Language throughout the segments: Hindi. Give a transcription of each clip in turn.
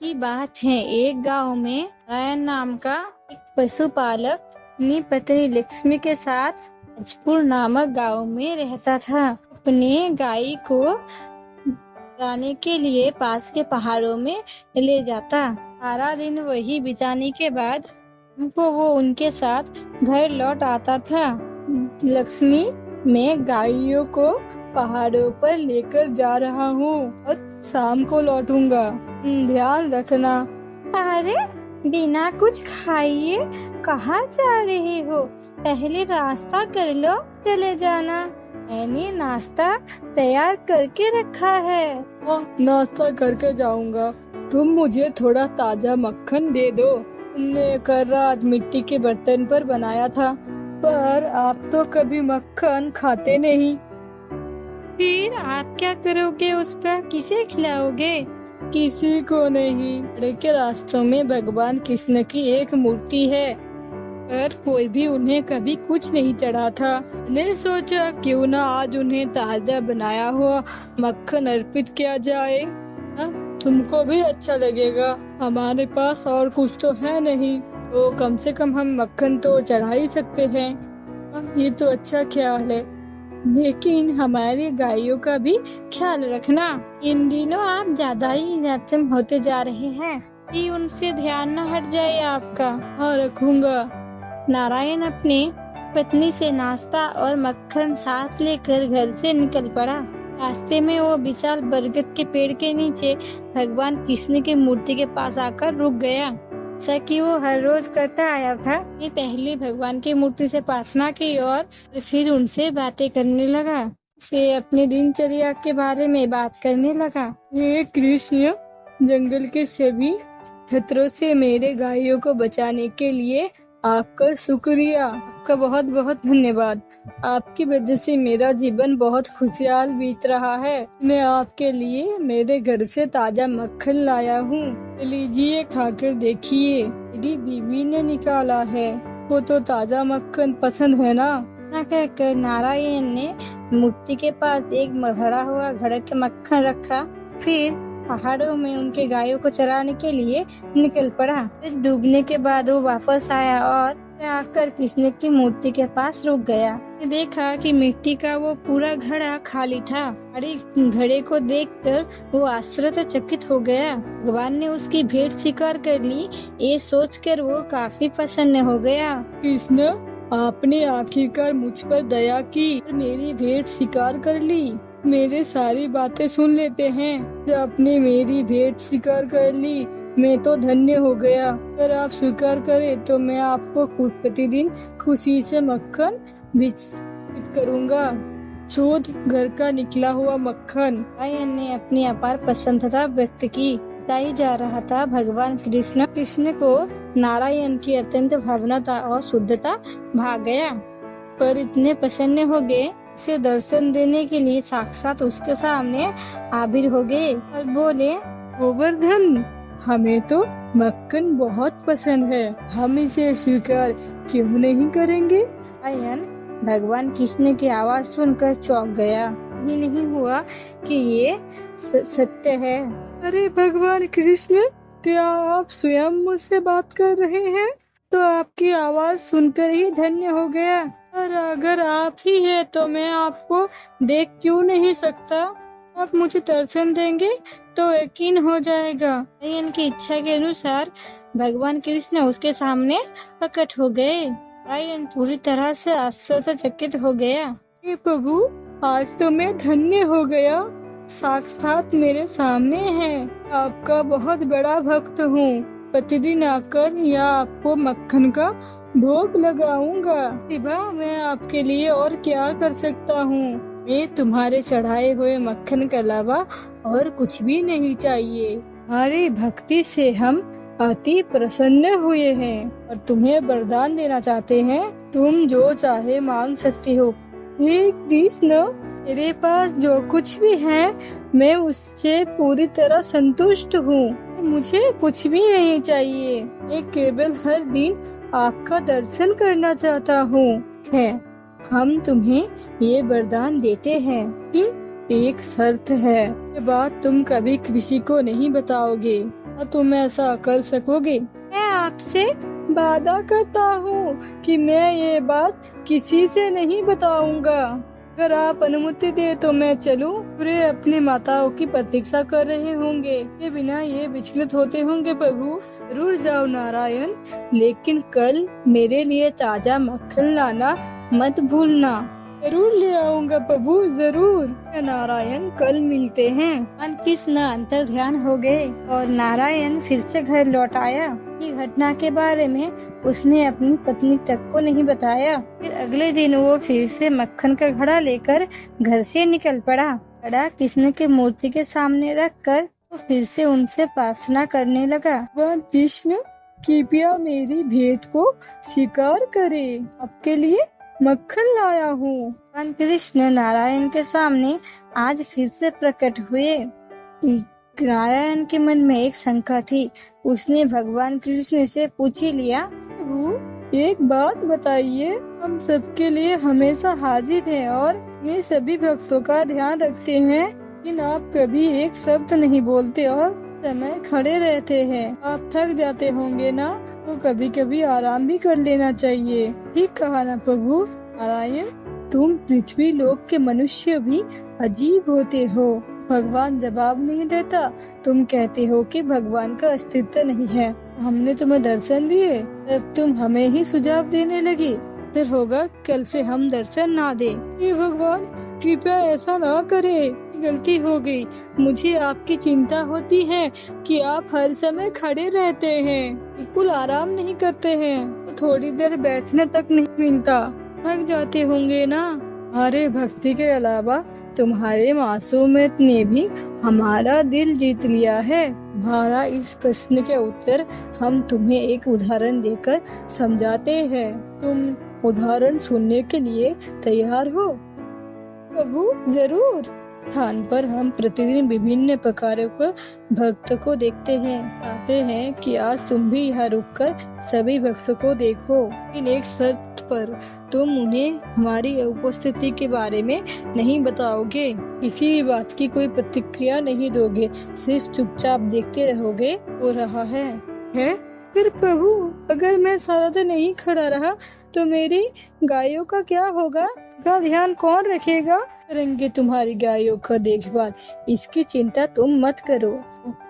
की बात है, एक गांव में नारायण नाम का एक पशुपालक अपनी पत्नी लक्ष्मी के साथ राजपुर नामक गांव में रहता था। अपने गाय को चराने के लिए पास के पहाड़ों में ले जाता। सारा दिन वही बिताने के बाद वो उनके साथ घर लौट आता था। लक्ष्मी, मैं गायों को पहाड़ों पर लेकर जा रहा हूँ और शाम को लौटूंगा, ध्यान रखना। अरे, बिना कुछ खाइए कहाँ जा रहे हो? पहले नाश्ता कर लो, चले जाना। मैंने नाश्ता तैयार करके रखा है। नाश्ता करके जाऊंगा, तुम मुझे थोड़ा ताजा मक्खन दे दो। तुमने कल रात मिट्टी के बर्तन पर बनाया था, पर आप तो कभी मक्खन खाते नहीं। फिर आप क्या करोगे उसका? किसे खिलाओगे? किसी को नहीं। सड़क के रास्तों में भगवान कृष्ण की एक मूर्ति है, पर कोई भी उन्हें कभी कुछ नहीं चढ़ा था। मैंने सोचा क्यों ना आज उन्हें ताजा बनाया हुआ मक्खन अर्पित किया जाए। तुमको भी अच्छा लगेगा। हमारे पास और कुछ तो है नहीं, तो कम से कम हम मक्खन तो चढ़ा ही सकते हैं। ये तो अच्छा ख्याल है, लेकिन हमारी गायों का भी ख्याल रखना। इन दिनों आप ज्यादा ही नाचम होते जा रहे हैं, कि उनसे ध्यान न हट जाए आपका। हाँ, रखूंगा। नारायण अपने पत्नी से नाश्ता और मक्खन साथ लेकर घर से निकल पड़ा। रास्ते में वो विशाल बरगद के पेड़ के नीचे भगवान कृष्ण की मूर्ति के पास आकर रुक गया, जैसा कि वो हर रोज करता आया था। ये पहले भगवान की मूर्ति से प्रार्थना की और फिर उनसे बातें करने लगा। से अपनी दिनचर्या के बारे में बात करने लगा। हे कृष्ण, जंगल के सभी खतरों से मेरे गायों को बचाने के लिए आपका शुक्रिया। आपका बहुत बहुत धन्यवाद। आपकी वजह से मेरा जीवन बहुत खुशहाल बीत रहा है। मैं आपके लिए मेरे घर से ताजा मक्खन लाया हूँ, लीजिए, खाकर देखिए। मेरी बीवी ने निकाला है। वो तो ताजा मक्खन पसंद है ना? कहकर नारायण ने मूर्ति के पास एक भरा हुआ घड़ा के मक्खन रखा। फिर पहाड़ों में उनके गायों को चराने के लिए निकल पड़ा। फिर डूबने के बाद वो वापस आया और आकर कृष्ण की मूर्ति के पास रुक गया। देखा कि मिट्टी का वो पूरा घड़ा खाली था। घड़े को देखकर वो आश्चर्यचकित हो गया। भगवान ने उसकी भेंट स्वीकार कर ली, ये सोचकर वो काफी प्रसन्न हो गया। कृष्ण, आपने आखिरकार मुझ पर दया की और मेरी भेंट स्वीकार कर ली। मेरे सारी बातें सुन लेते हैं। जब आपने मेरी भेंट स्वीकार कर ली, मैं तो धन्य हो गया। अगर आप स्वीकार करें तो मैं आपको प्रतिदिन खुशी से मक्खन वितरित करूंगा। शुद्ध घर का निकला हुआ मक्खन। नारायण ने अपनी अपार प्रसन्नता व्यक्त की। बताई जा रहा था भगवान कृष्ण को नारायण की अत्यंत भावनाता और शुद्धता भाग गया, पर इतने प्रसन्न हो गए से दर्शन देने के लिए साक्षात उसके सामने हाजिर हो गए और बोले, गोवर्धन, हमें तो मक्खन बहुत पसंद है, हम इसे स्वीकार क्यों नहीं करेंगे? नारायण भगवान कृष्ण की आवाज सुनकर चौंक गया। ये नहीं हुआ कि ये सत्य है। अरे भगवान कृष्ण, क्या आप स्वयं मुझसे बात कर रहे हैं? तो आपकी आवाज सुनकर ही धन्य हो गया। और अगर आप ही है तो मैं आपको देख क्यों नहीं सकता? आप मुझे दर्शन देंगे तो यकीन हो जाएगा। नारायण की इच्छा के अनुसार भगवान कृष्ण उसके सामने प्रकट हो गए। नारायण पूरी तरह से आश्चर्यचकित हो गया। हे प्रभु, आज तो मैं धन्य हो गया, साक्षात मेरे सामने है। आपका बहुत बड़ा भक्त हूँ। प्रतिदिन आकर या आपको मक्खन का भोग लगाऊंगा। शिवा, मैं आपके लिए और क्या कर सकता हूँ? मैं तुम्हारे चढ़ाए हुए मक्खन के अलावा और कुछ भी नहीं चाहिए। हमारी भक्ति से हम अति प्रसन्न हुए हैं और तुम्हें वरदान देना चाहते हैं। तुम जो चाहे मांग सकते हो। हे कृष्ण, मेरे पास जो कुछ भी है मैं उससे पूरी तरह संतुष्ट हूँ। मुझे कुछ भी नहीं चाहिए। मैं केवल हर दिन आपका दर्शन करना चाहता हूँ। हम तुम्हें ये वरदान देते हैं कि एक शर्त है, ये बात तुम कभी किसी को नहीं बताओगे। क्या तुम ऐसा कर सकोगे? मैं आपसे वादा करता हूँ कि मैं ये बात किसी से नहीं बताऊंगा। अगर आप अनुमति दे तो मैं चलूं। पूरे अपनी माताओं की प्रतीक्षा कर रहे होंगे, ये बिना ये विचलित होते होंगे। प्रभु जरूर जाओ नारायण, लेकिन कल मेरे लिए ताजा मक्खन लाना मत भूलना। जरूर ले आऊंगा प्रभु, जरूर। नारायण कल मिलते हैं। कृष्ण अंतर ध्यान हो गए और नारायण फिर से घर लौट आया। ये घटना के बारे में उसने अपनी पत्नी तक को नहीं बताया। फिर अगले दिन वो फिर से मक्खन का घड़ा लेकर घर से निकल पड़ा। घड़ा कृष्ण की मूर्ति के सामने रखकर वो फिर से उनसे प्रार्थना करने लगा। भगवान कृष्ण कृपया मेरी भेंट को स्वीकार करे, आपके लिए मक्खन लाया हूँ। भगवान कृष्ण नारायण के सामने आज फिर से प्रकट हुए। नारायण के मन में एक शंका थी। उसने भगवान कृष्ण से पूछ ही लिया, प्रभु एक बात बताइए, हम सबके लिए हमेशा हाजिर हैं और अपने सभी भक्तों का ध्यान रखते हैं, लेकिन आप कभी एक शब्द नहीं बोलते और समय खड़े रहते हैं। आप थक जाते होंगे ना, तो कभी कभी आराम भी कर लेना चाहिए। ठीक कहा ना प्रभु। नारायण तुम पृथ्वी लोक के मनुष्य भी अजीब होते हो। भगवान जवाब नहीं देता, तुम कहते हो कि भगवान का अस्तित्व नहीं है। हमने तुम्हें दर्शन दिए, अब तुम हमें ही सुझाव देने लगी। फिर होगा कल से हम दर्शन ना दे। ये भगवान कृपया ऐसा ना करे, गलती हो गई। मुझे आपकी चिंता होती है कि आप हर समय खड़े रहते हैं, बिल्कुल आराम नहीं करते हैं, तो थोड़ी देर बैठने तक नहीं मिलता। थक जाते होंगे ना। हमारे भक्ति के अलावा तुम्हारे मासूमियत ने भी हमारा दिल जीत लिया है। हमारा इस प्रश्न के उत्तर हम तुम्हें एक उदाहरण देकर समझाते हैं। तुम उदाहरण सुनने के लिए तैयार हो? प्रभु जरूर। स्थान पर हम प्रतिदिन विभिन्न प्रकारों के भक्त को देखते हैं। चाहते हैं कि आज तुम भी यहाँ रुककर सभी भक्तों को देखो, लेकिन एक शर्त पर, तुम उन्हें हमारी उपस्थिति के बारे में नहीं बताओगे, किसी भी बात की कोई प्रतिक्रिया नहीं दोगे, सिर्फ चुपचाप देखते रहोगे। हो रहा है? फिर प्रभु अगर मैं सारा दिन नहीं खड़ा रहा तो मेरी गायों का क्या होगा? का ध्यान कौन रखेगा? करेंगे तुम्हारी गायों का देखभाल, इसकी चिंता तुम मत करो।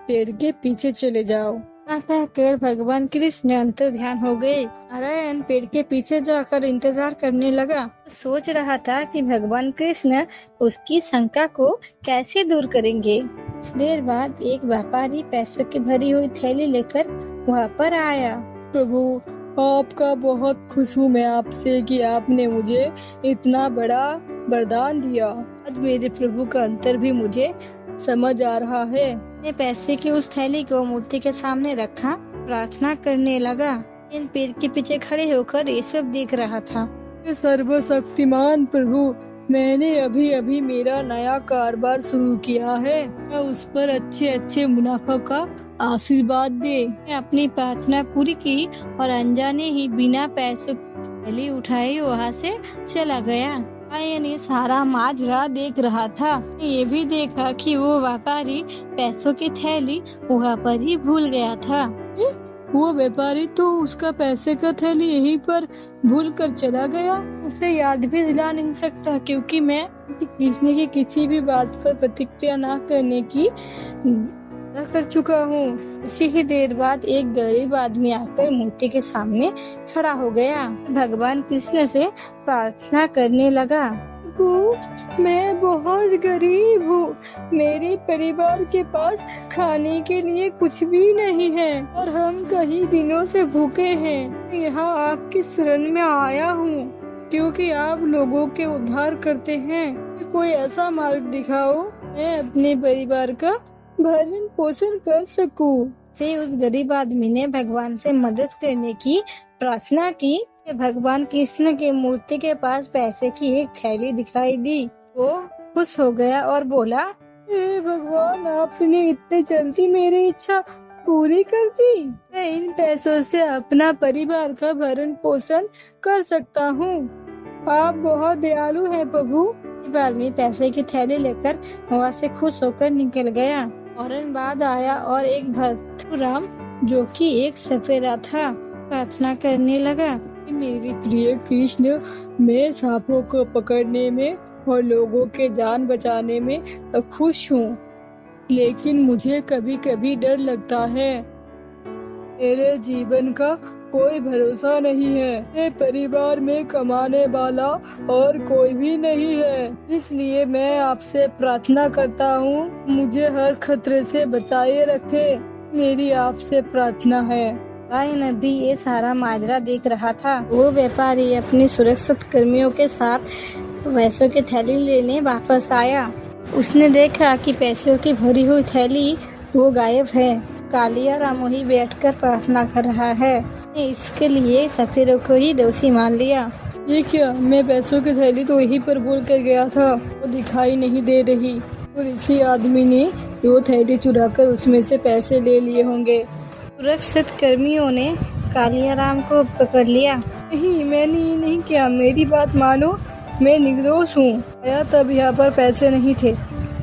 पेड़ के पीछे चले जाओ। कहकर भगवान कृष्ण अंतर ध्यान हो गए। नारायण पेड़ के पीछे जाकर इंतजार करने लगा। सोच रहा था कि भगवान कृष्ण उसकी शंका को कैसे दूर करेंगे। कुछ देर बाद एक व्यापारी पैसों की भरी हुई थैली लेकर वहाँ पर आया। प्रभु आपका बहुत खुश हूँ मैं आपसे कि आपने मुझे इतना बड़ा वरदान दिया। आज मेरे प्रभु का अंतर भी मुझे समझ आ रहा है। ने पैसे की उस थैली को मूर्ति के सामने रखा, प्रार्थना करने लगा। इन पेड़ के पीछे खड़े होकर ये सब देख रहा था। सर्वशक्तिमान प्रभु, मैंने अभी अभी मेरा नया कारोबार शुरू किया है, मैं उस पर अच्छे अच्छे मुनाफा का आशीर्वाद दे। मैं अपनी प्रार्थना पूरी की और अनजाने ही बिना पैसों की थैली उठाई वहाँ से चला गया। ने सारा माजरा देख रहा था। ये भी देखा कि वो व्यापारी पैसों की थैली वहाँ पर ही भूल गया था। वो व्यापारी तो उसका पैसे का थैली यहीं पर भूल कर चला गया। उसे याद भी दिला नहीं सकता, क्योंकि मैं कृष्ण की किसी भी बात पर प्रतिक्रिया न करने की कर चुका हूँ। उसी ही देर बाद एक गरीब आदमी आकर मूर्ति के सामने खड़ा हो गया। भगवान कृष्ण से प्रार्थना करने लगा। मैं बहुत गरीब हूँ, मेरे परिवार के पास खाने के लिए कुछ भी नहीं है और हम कई दिनों से भूखे हैं। यहाँ आपकी शरण में आया हूँ क्योंकि आप लोगों के उद्धार करते हैं। कोई ऐसा मार्ग दिखाओ मैं अपने परिवार का भरण पोषण कर सकूं। से उस गरीब आदमी ने भगवान से मदद करने की प्रार्थना की। भगवान कृष्ण की मूर्ति के पास पैसे की एक थैली दिखाई दी। वो खुश हो गया और बोला, हे भगवान, आपने इतने जल्दी मेरी इच्छा पूरी कर दी। मैं इन पैसों से अपना परिवार का भरण पोषण कर सकता हूँ। आप बहुत दयालु हैं प्रभु। आदमी पैसे की थैली लेकर वहाँ से खुश होकर निकल गया। फौरन बाद आया और एक भर्थुराम जो कि एक सपेरा था प्रार्थना करने लगा। मेरे प्रिय कृष्ण, मैं सांपों को पकड़ने में और लोगों के जान बचाने में खुश हूँ, लेकिन मुझे कभी कभी डर लगता है। मेरे जीवन का कोई भरोसा नहीं है। मेरे परिवार में कमाने वाला और कोई भी नहीं है, इसलिए मैं आपसे प्रार्थना करता हूँ, मुझे हर खतरे से बचाए रखे। मेरी आपसे प्रार्थना है। नारायण भी ये सारा माजरा देख रहा था। वो व्यापारी अपने सुरक्षित कर्मियों के साथ पैसों की थैली लेने वापस आया। उसने देखा कि पैसों की भरी हुई थैली वो गायब है। कालियाराम वहीं बैठकर प्रार्थना कर रहा है। इसके लिए सफेरों को ही दोषी मान लिया। ये क्या, मैं पैसों की थैली तो यहीं पर भूल कर गया था, वो दिखाई नहीं दे रही, और इसी आदमी ने वो थैली चुराकर उसमें से पैसे ले लिए होंगे। सुरक्षित कर्मियों ने कालियाराम को पकड़ लिया। नहीं, मैंने ये नहीं किया, मेरी बात मानो, मैं निर्दोष हूँ। आया तब यहाँ पर पैसे नहीं थे।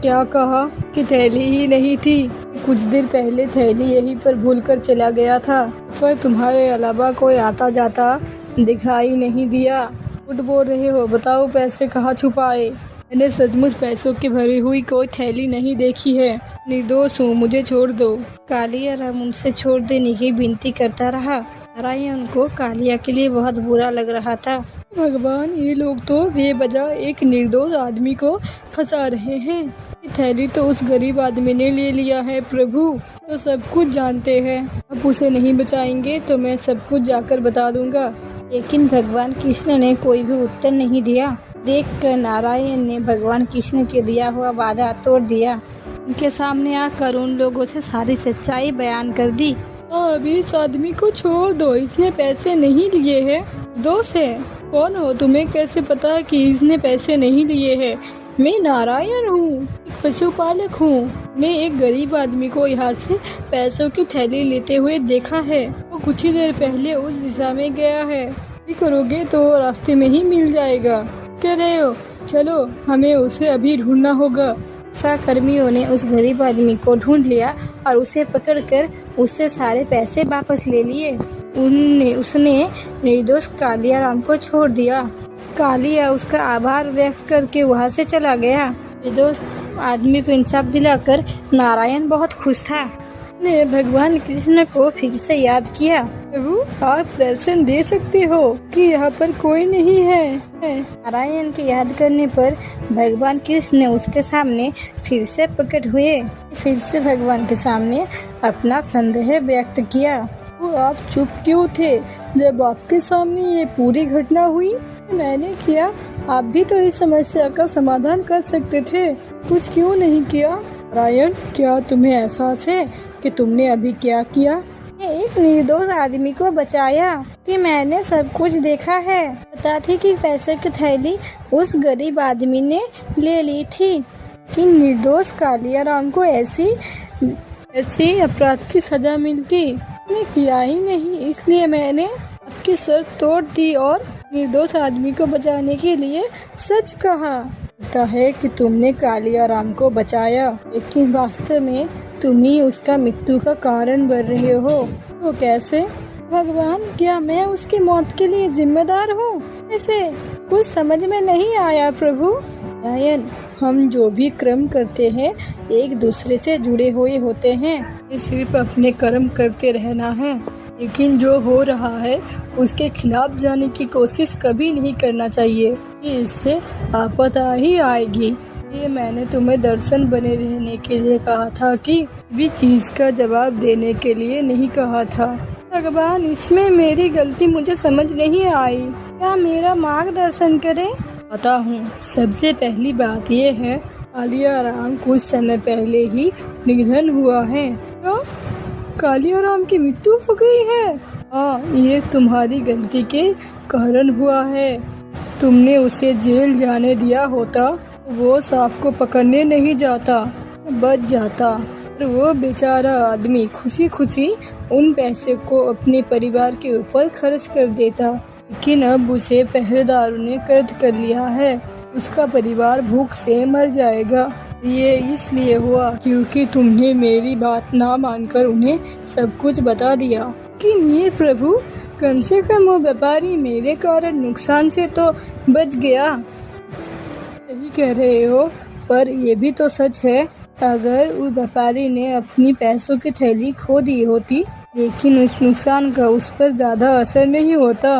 क्या कहा कि थैली ही नहीं थी? कुछ देर पहले थैली यहीं पर भूलकर चला गया था, पर तुम्हारे अलावा कोई आता जाता दिखाई नहीं दिया। झूठ बोल रहे हो, बताओ पैसे कहाँ छुपाए? मैंने सचमुच पैसों की भरी हुई कोई थैली नहीं देखी है। निर्दोष हूँ, मुझे छोड़ दो। कालियाराम उनसे छोड़ देने की विनती करता रहा। नारायण को कालिया के लिए बहुत बुरा लग रहा था। भगवान, ये लोग तो बेवजह एक निर्दोष आदमी को फंसा रहे हैं। ये थैली तो उस गरीब आदमी ने ले लिया है। प्रभु तो सब कुछ जानते हैं, अब उसे नहीं बचाएंगे तो मैं सब कुछ जाकर बता दूंगा। लेकिन भगवान कृष्ण ने कोई भी उत्तर नहीं दिया। देखकर नारायण ने भगवान कृष्ण के दिया हुआ वादा तोड़ दिया। उनके सामने आकर उन लोगों से सारी सच्चाई बयान कर दी। अभी इस आदमी को छोड़ दो, इसने पैसे नहीं लिए हैं, दोष है। कौन हो, तुम्हें कैसे पता कि इसने पैसे नहीं लिए हैं? मैं नारायण हूँ, एक पशुपालक हूँ। ने एक गरीब आदमी को यहाँ से पैसों की थैली लेते हुए देखा है। वो कुछ ही देर पहले उस दिशा में गया है। करोगे तो रास्ते में ही मिल जाएगा। कह रहे हो, चलो हमें उसे अभी ढूंढना होगा। कर्मियों ने उस गरीब आदमी को ढूंढ लिया और उसे पकड़कर उससे सारे पैसे वापस ले लिए। उसने निर्दोष कालियाराम को छोड़ दिया। कालिया उसका आभार व्यक्त करके वहाँ से चला गया। निर्दोष आदमी को इंसाफ दिलाकर नारायण बहुत खुश था। ने भगवान कृष्ण को फिर से याद किया। प्रभु, आप दर्शन दे सकते हो कि यहाँ पर कोई नहीं है। नारायण के याद करने पर भगवान कृष्ण ने उसके सामने फिर से प्रकट हुए। फिर से भगवान के सामने अपना संदेह व्यक्त किया। वो आप चुप क्यों थे जब आपके सामने ये पूरी घटना हुई? मैंने किया, आप भी तो इस समस्या का समाधान कर सकते थे, कुछ क्यों नहीं किया? नारायण, क्या तुम्हें एहसास है कि तुमने अभी क्या किया? एक निर्दोष आदमी को बचाया कि मैंने सब कुछ देखा है। पता थी कि पैसे की थैली उस गरीब आदमी ने ले ली थी कि निर्दोष कालियाराम को ऐसी अपराध की सजा मिलती। मैंने किया ही नहीं, इसलिए मैंने आपकी शर्त तोड़ दी और निर्दोष आदमी को बचाने के लिए सच कहा। लगता है कि तुमने कालियाराम को बचाया, लेकिन वास्तव में तुम ही उसका मृत्यु का कारण बन रहे हो। तो कैसे? भगवान, क्या मैं उसकी मौत के लिए जिम्मेदार हूँ? ऐसे कुछ समझ में नहीं आया प्रभु। नारायण, हम जो भी कर्म करते हैं एक दूसरे से जुड़े हुए होते हैं। ये सिर्फ अपने कर्म करते रहना है, लेकिन जो हो रहा है उसके खिलाफ जाने की कोशिश कभी नहीं करना चाहिए। इससे आपदा ही आएगी। ये मैंने तुम्हें दर्शन बने रहने के लिए कहा था कि भी चीज का जवाब देने के लिए नहीं कहा था। भगवान, इसमें मेरी गलती मुझे समझ नहीं आई, क्या मेरा मार्गदर्शन करें? पता हूँ। सबसे पहली बात ये है, कालियाराम कुछ समय पहले ही निधन हुआ है। तो कालियाराम की मृत्यु हो गई है? हाँ, ये तुम्हारी गलती के कारण हुआ है। तुमने उसे जेल जाने दिया होता, वो सांप को पकड़ने नहीं जाता, बच जाता। वो बेचारा आदमी खुशी खुशी उन पैसे को अपने परिवार के ऊपर खर्च कर देता, लेकिन अब उसे पहरेदारों ने कैद कर लिया है। उसका परिवार भूख से मर जाएगा। ये इसलिए हुआ क्योंकि तुमने मेरी बात ना मानकर उन्हें सब कुछ बता दिया। लेकिन ये प्रभु, कम से कम वो व्यापारी मेरे कारण नुकसान से तो बच गया। सही कह रहे हो, पर ये भी तो सच है, अगर उस व्यापारी ने अपनी पैसों की थैली खो दी होती, लेकिन उस नुकसान का उस पर ज्यादा असर नहीं होता।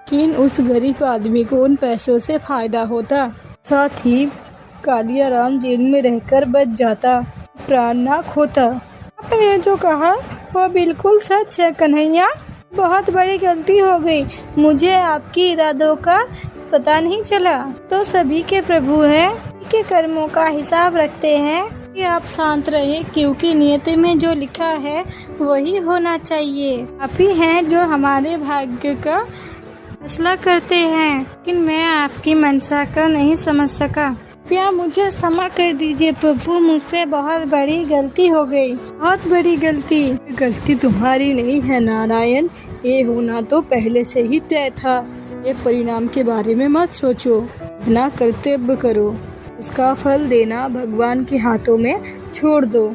किन उस गरीब आदमी को उन पैसों से फायदा होता, साथ ही कालियाराम जेल में रहकर बच जाता, प्राण ना खोता। आपने जो कहा वो बिल्कुल सच है कन्हैया, बहुत बड़ी गलती हो गई, मुझे आपकी इरादों का पता नहीं चला। तो सभी के प्रभु हैं, के कर्मों का हिसाब रखते हैं। कि आप शांत रहे, क्योंकि नियति में जो लिखा है वही होना चाहिए। आप ही हैं जो हमारे भाग्य का फैसला करते हैं, लेकिन मैं आपकी मनसा का नहीं समझ सका। कृपया मुझे क्षमा कर दीजिए प्रभु, मुझसे बहुत बड़ी गलती हो गई। बहुत बड़ी गलती तुम्हारी नहीं है नारायण, ये होना तो पहले से ही तय था। ये परिणाम के बारे में मत सोचो, अपना कर्तव्य करो, उसका फल देना भगवान के हाथों में छोड़ दो।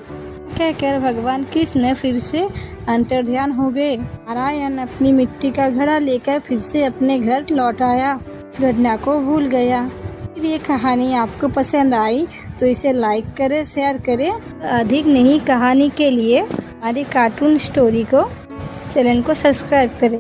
कहकर भगवान कृष्ण फिर से अंतर्ध्यान हो गए। नारायण अपनी मिट्टी का घड़ा लेकर फिर से अपने घर लौट आया, इस घटना को भूल गया। ये कहानी आपको पसंद आई तो इसे लाइक करें, शेयर करें। अधिक नई कहानी के लिए हमारी कार्टून स्टोरी को चैनल को सब्सक्राइब करें।